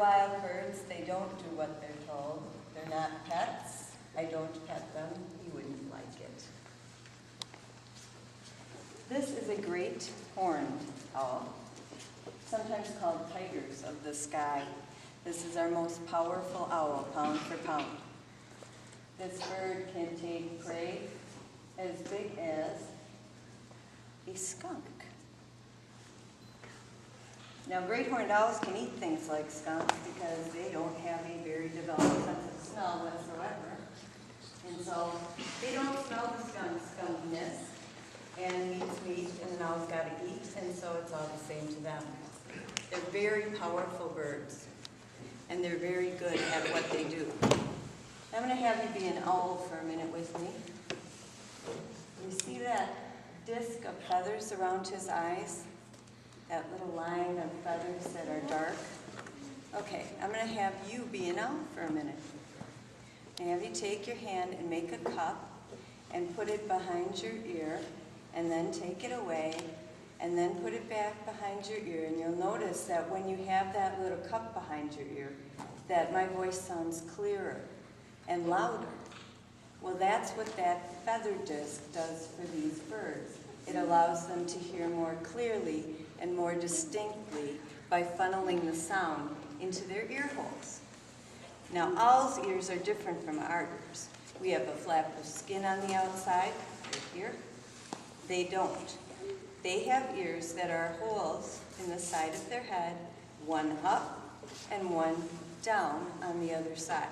wild birds. They don't do what they're told. They're not pets. I don't pet them. You wouldn't like it. This is a great horned owl, sometimes called tigers of the sky. This is our most powerful owl, pound for pound. This bird can take prey as big as a skunk. Now, great horned owls can eat things like skunks because they don't have a very developed sense of smell whatsoever. And so they don't smell the skunkiness, and meat's meat, and an owl's got to eat, and so it's all the same to them. They're very powerful birds, and they're very good at what they do. I'm going to have you be an owl for a minute with me. You see that disc of feathers around his eyes? That little line of feathers that are dark? Okay, I'm going to have you be an owl for a minute. And have you take your hand and make a cup and put it behind your ear, and then take it away, and then put it back behind your ear. And you'll notice that when you have that little cup behind your ear, that my voice sounds clearer and louder. Well, that's what that feather disc does for these birds. It allows them to hear more clearly and more distinctly by funneling the sound into their ear holes. Now, owls' ears are different from our ears. We have a flap of skin on the outside, right here. They don't. They have ears that are holes in the side of their head, one up and one down on the other side.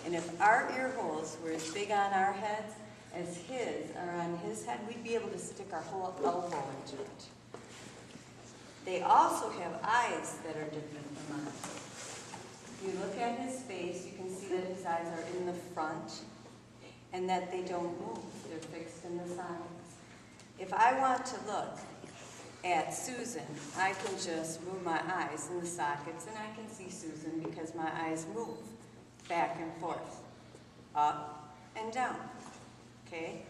And if our ear holes were as big on our heads as his are on his head, we'd be able to stick our whole elbow into it. They also have eyes that are different from ours. If you look at his face, you can see that his eyes are in the front and that they don't move. They're fixed in the sides. If I want to look at Susan, I can just move my eyes in the sockets and I can see Susan because my eyes move back and forth, up and down, okay?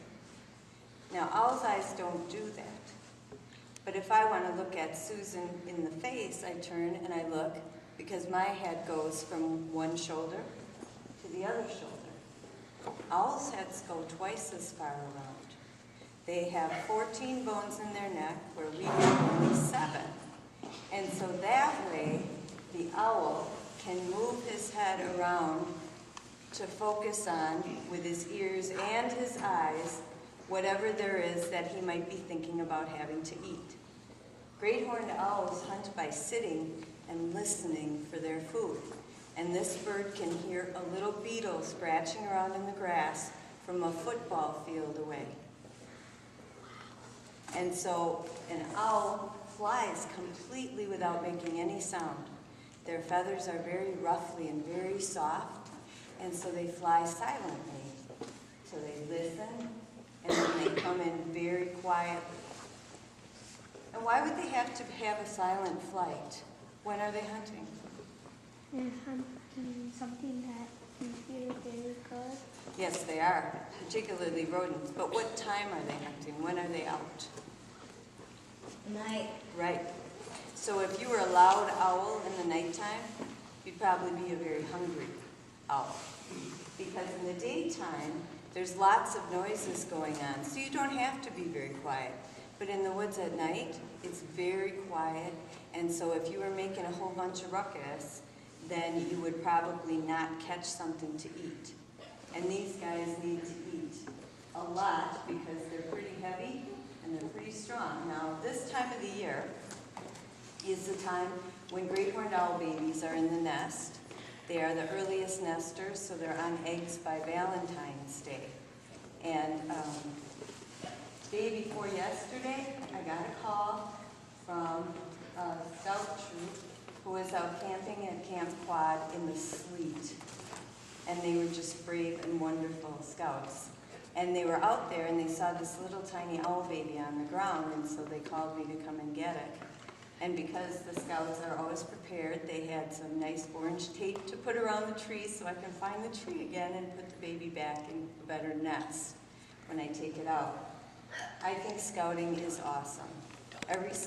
Now, owl's eyes don't do that. But if I want to look at Susan in the face, I turn and I look because my head goes from one shoulder to the other shoulder. Owls' heads go twice as far around. They have 14 bones in their neck where we have only 7. And so that way, the owl can move his head around to focus on, with his ears and his eyes, whatever there is that he might be thinking about having to eat. Great horned owls hunt by sitting and listening for their food. And this bird can hear a little beetle scratching around in the grass from a football field away. And so an owl flies completely without making any sound. Their feathers are very ruffly and very soft, and so they fly silently. So they listen, and then they come in very quietly. And why would they have to have a silent flight? When are they hunting? They're hunting something that you hear very good. Yes, they are, particularly rodents. But what time are they hunting? When are they out? Night. Right. So if you were a loud owl in the nighttime, you'd probably be a very hungry owl. Because in the daytime, there's lots of noises going on, so you don't have to be very quiet. But in the woods at night, it's very quiet, and so if you were making a whole bunch of ruckus, then you would probably not catch something to eat. And these guys need to eat a lot because they're pretty heavy and they're pretty strong. Now, this time of the year is the time when great horned owl babies are in the nest. They are the earliest nesters, so they're on eggs by Valentine's Day. And day before yesterday, I got a call from a scout troop who was out camping at Camp Quad in the sleet. And they were just brave and wonderful scouts. And they were out there and they saw this little tiny owl baby on the ground, and so they called me to come and get it. And because the scouts are always prepared, they had some nice orange tape to put around the tree so I can find the tree again and put the baby back in a better nest when I take it out. I think scouting is awesome. Every